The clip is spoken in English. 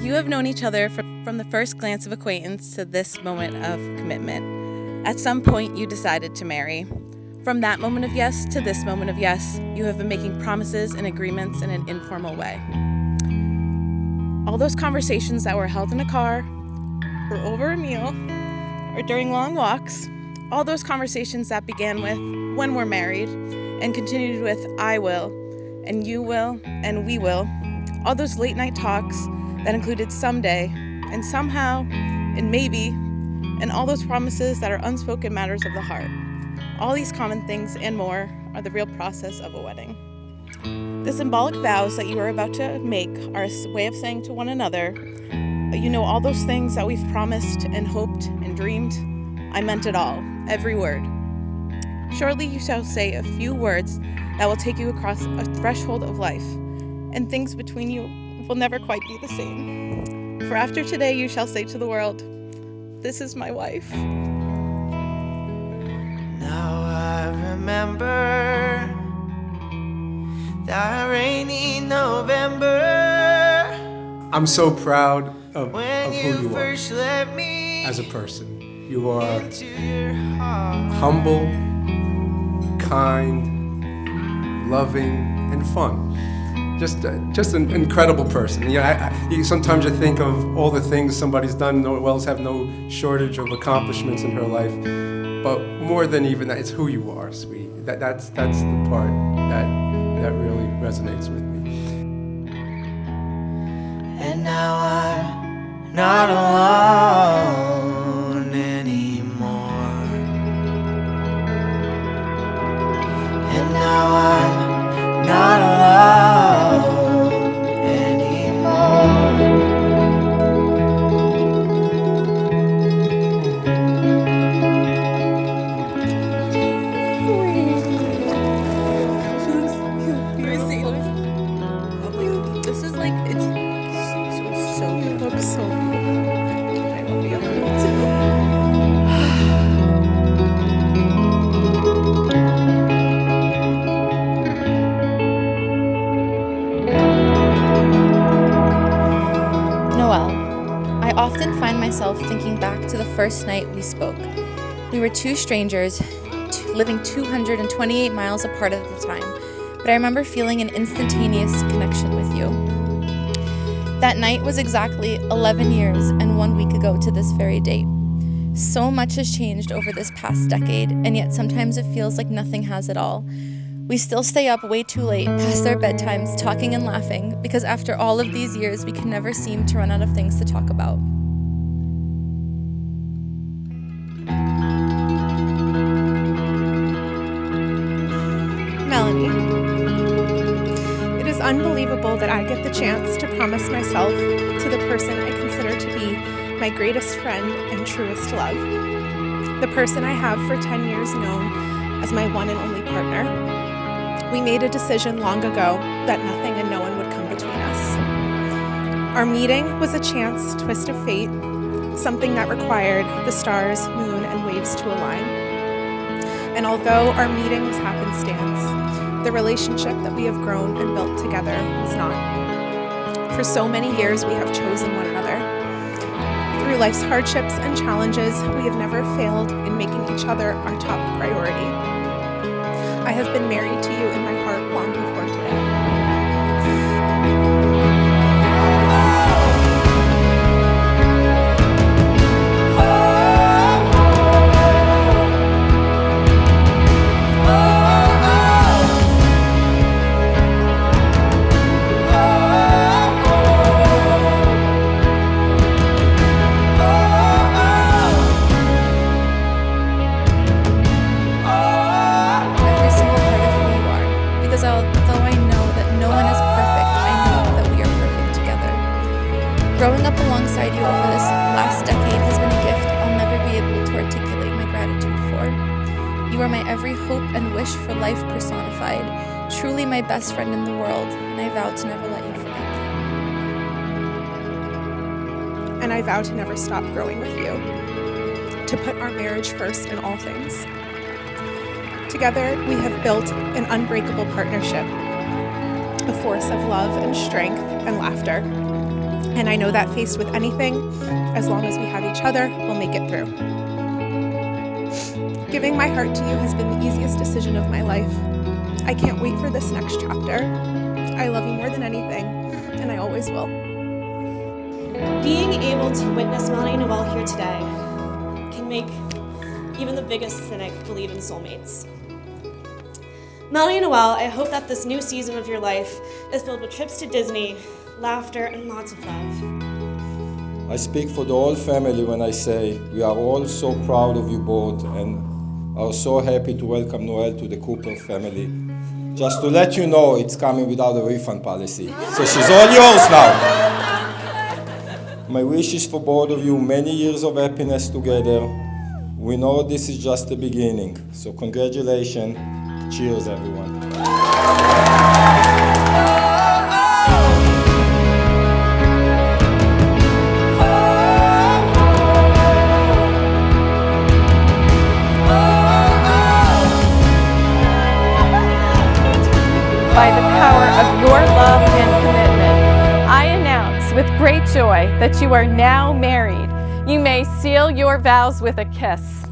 You have known each other from the first glance of acquaintance to this moment of commitment. At some point, you decided to marry. From that moment of yes to this moment of yes, you have been making promises and agreements in an informal way. All those conversations that were held in a car, or over a meal, or during long walks, all those conversations that began with, when we're married, and continued with, I will, and you will, and we will, all those late night talks that included someday, and somehow, and maybe, and all those promises that are unspoken matters of the heart. All these common things and more are the real process of a wedding. The symbolic vows that you are about to make are a way of saying to one another, you know, all those things that we've promised and hoped and dreamed, I meant it all, every word. Shortly you shall say a few words that will take you across a threshold of life, and things between you will never quite be the same. For after today you shall say to the world, this is my wife. Now I remember that rainy November. I'm so proud of who you are first let me as a person. You are into your heart. humble, kind, loving, and fun. Just an incredible person. You know, sometimes you think of all the things somebody's done. Noelle's have no shortage of accomplishments in her life, but more than even that, it's who you are, sweet. That's the part that really resonates with me. And now I'm not alone anymore. And now I'm not alone anymore. This is like, it's so good. It looks so good. I love you Noelle, I often find myself thinking back to the first night we spoke. We were two strangers, living 228 miles apart at the time, but I remember feeling an instantaneous connection with you. That night was exactly 11 years and 1 week ago to this very date. So much has changed over this past decade, and yet sometimes it feels like nothing has at all. We still stay up way too late, past our bedtimes, talking and laughing, because after all of these years, we can never seem to run out of things to talk about. Melanie. It is unbelievable that I get the chance to promise myself to the person I consider to be my greatest friend and truest love. The person I have for 10 years known as my one and only partner. We made a decision long ago that nothing and no one would come between us. Our meeting was a chance twist of fate, something that required the stars, moon, and waves to align. And although our meeting was happenstance, the relationship that we have grown and built together was not. For so many years, we have chosen one another. Through life's hardships and challenges, we have never failed in making each other our top priority. I have been married to you in my heart long before today. Although I know that no one is perfect, I know that we are perfect together. Growing up alongside you over this last decade has been a gift I'll never be able to articulate my gratitude for. You are my every hope and wish for life personified, truly my best friend in the world, and I vow to never let you forget that. And I vow to never stop growing with you, to put our marriage first in all things. Together, we have built an unbreakable partnership, a force of love and strength and laughter. And I know that faced with anything, as long as we have each other, we'll make it through. Giving my heart to you has been the easiest decision of my life. I can't wait for this next chapter. I love you more than anything, and I always will. Being able to witness Melanie and Noelle here today can make even the biggest cynic believe in soulmates. Melanie and Noelle, I hope that this new season of your life is filled with trips to Disney, laughter, and lots of love. I speak for the whole family when I say we are all so proud of you both and are so happy to welcome Noelle to the Cooper family. Just to let you know, it's coming without a refund policy. So she's all yours now. My wish is for both of you many years of happiness together. We know this is just the beginning. So congratulations. Cheers, everyone. By the power of your love and commitment, I announce with great joy that you are now married. You may seal your vows with a kiss.